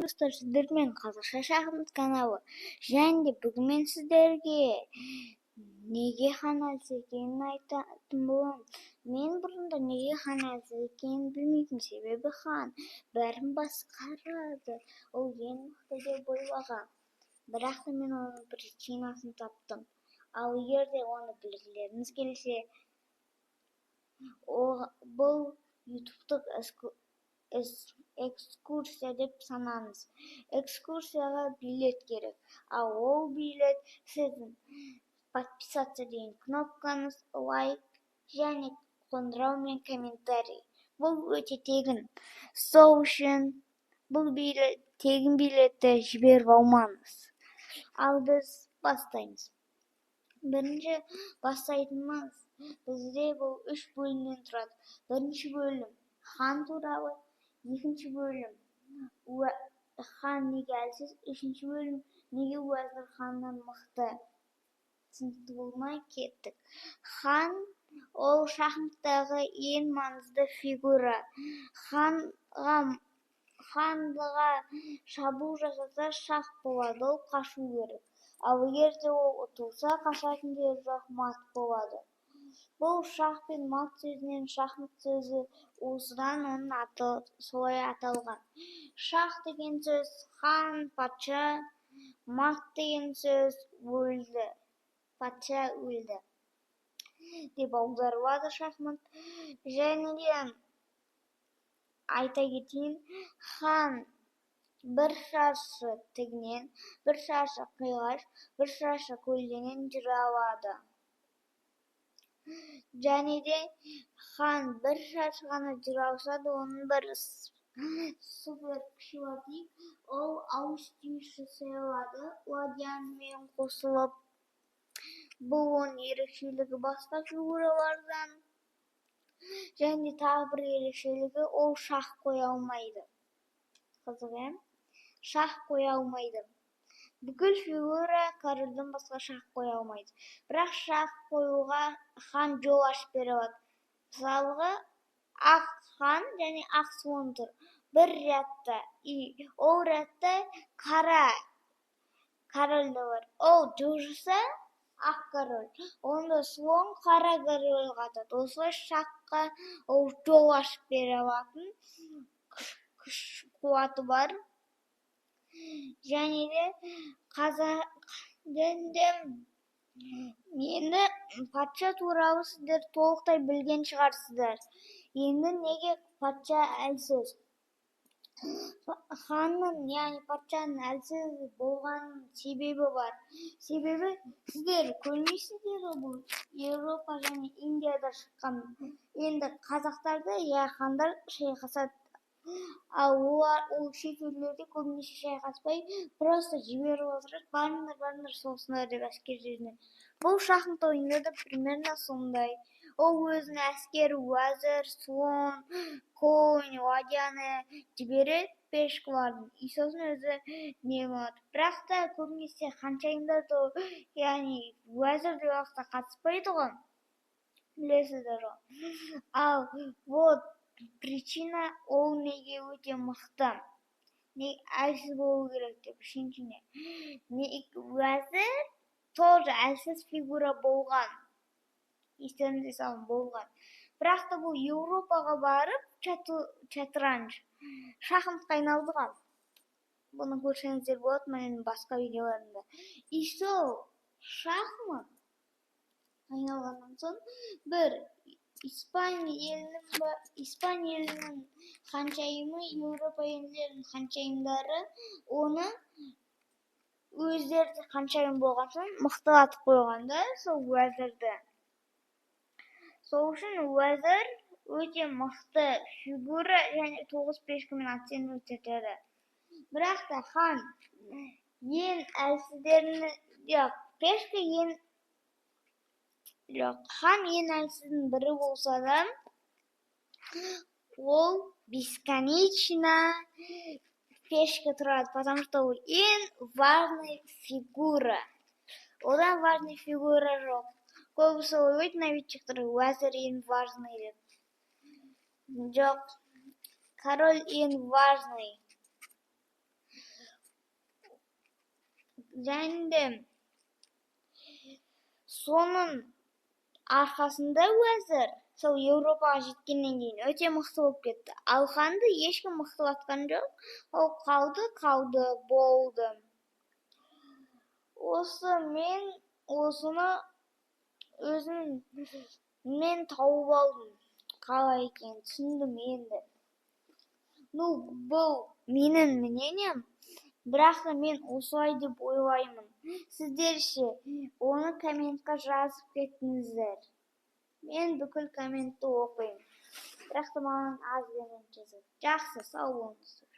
Достар, сіздермен қазақша шахмат каналы. Және бүгін мен сіздерге неге хан әлсіз екенін айтатын боламын. Мен бұрында неге хан әлсіз екенін білмейтін, себебі хан бәрін басқарады. Ол ең мықты деп ойлағам. Бірақ та мен оның причинасын таптым. Ал егер де оны білгілеріңіз келсе, бұл ютубтық экскурсия деп санаңыз. Экскурсияға билет керек. Ал ол билет сіздің подписаться деген кнопкаңыз, лайк және қоңырау мен комментарий. Бұл өте тегін. Сол үшін бұл тегін билетті жіберіп алмаңыз. Ал біз бастаймыз. Бірінші бастайтынымыз бізде бұл 3 бөлімнен тұрады. Бірінші бөлім хан туралы, екінші бөлім хан неге әлсіз, үшінші бөлім неге уәзір ханнан мықты. Түсінікті болмай кеттік. Хан ол шахматтағы ең маңызды фигура. Ханға шабуыл жасаса шах болады, ол қашу керек. Ал егер де ол ұтылса, қашатын жері жоқ, мат болады. Бұл шах пен мат сөзінен шахмат сөзі осыдан оның аты солай аталған. Шах деген сөз хан, патша, мат деген сөз өлді, патша өлді деп аударылады шахмат. Және де айта кетейін, хан бір шаршы тігінен, бір шаршы қиғаш, бір шаршы көлденең жүре алады. Және де хан бір шаршы ғана жүре алса да оның бір супер күші ол ауыз түйісі sayылады, ладьямен қосылып. Бұл оның ерекшелігі басқа фигуралардан. Және тағы бір ерекшелігі ол шах қоя алмайды. Қызық, шах қоя алмайды. Бүкіл фигура корольден басқа шах қоя алмайды. Бірақ шах қоюға хан жол ашып бере алады. Мысалға, ақ хан және ақ слон тұр. Бір рядта. Ол рядта қара король бар. Ол жылжыса, ақ король. Онда слон қара корольға атады. Осылай шахқа ол жол ашып бере алатын күш қуаты бар. Және де енді патша туралы сіздер толықтай білген шығарсыздар. Енді неге патша әлсіз? Ханның, яғни патшаның әлсіз болған себебі бар. Себебі сіздер көрмейсіздер, бұл Еуропа және Индияда шыққан. Енді қазақтарды хандар шайқасады. Ал ол шет елдерде көбінесе шайқаспай, просто жіберіп отырады, барыңдар соғысыңдар деп әскерлеріне. Бұл шахмат ойында да примерно сондай. Ол өзінің әскері, уәзір, слон, конь, ладьяны жібереді пешкаларын. И сосын өзі не болады. Бірақ та көбінесе ханшайымдар да, яғни уәзір де уақытта қатыспайды ғой. Білесіздер ғой. Ал вот причина ол неге өте мықты. Не әлсіз болу керек деп үшіншіне. Уәзір тоже әлсіз фигура болған. Естеріңізге салып болған. Бірақ та бұл Еуропаға барып шатранж шахматқа айналдырған. Бұны көрсеңіздер болады менің басқа видеоларымда. И сол шахмат айналғаннан соң бір Испания елінің ханшайымы, Еуропа елінің ханшайымдары оны өздері ханшайым болған соң мықтылатып қойғанда сол уәзірді. Сол үшін уәзір өте мықты фигура және 9 пешкамен атсен өтеді. Бірақ та хан ең әлсіздерінің, хан ең әлсіздің бірі болса да, ол бесконечно пешка тұрады, потому что ол ең важный фигура. Одан важный фигура жоқ. Көбісі ойлайды новичоктар, уәзір ең важный деп. Жоқ, король ең важный. және де соның арқасында қазір сол Еуропаға жеткеннен кейін өте мықты болып кетті. Алханды ешкім мықтылатқан жоқ. Ол қалды, болды. Мен осыны мен тауып алдым. Қалай екенін түсіндім енді. Бұл менің мнением, бірақ та мен осылай деп ойлаймын. Сіздер ше, оны комментқа жазып кеттіңіздер. Мен бүкіл комментті оқимын. Бірақ та маған аз коммент жазады. Жақсы, сау болыңыздар.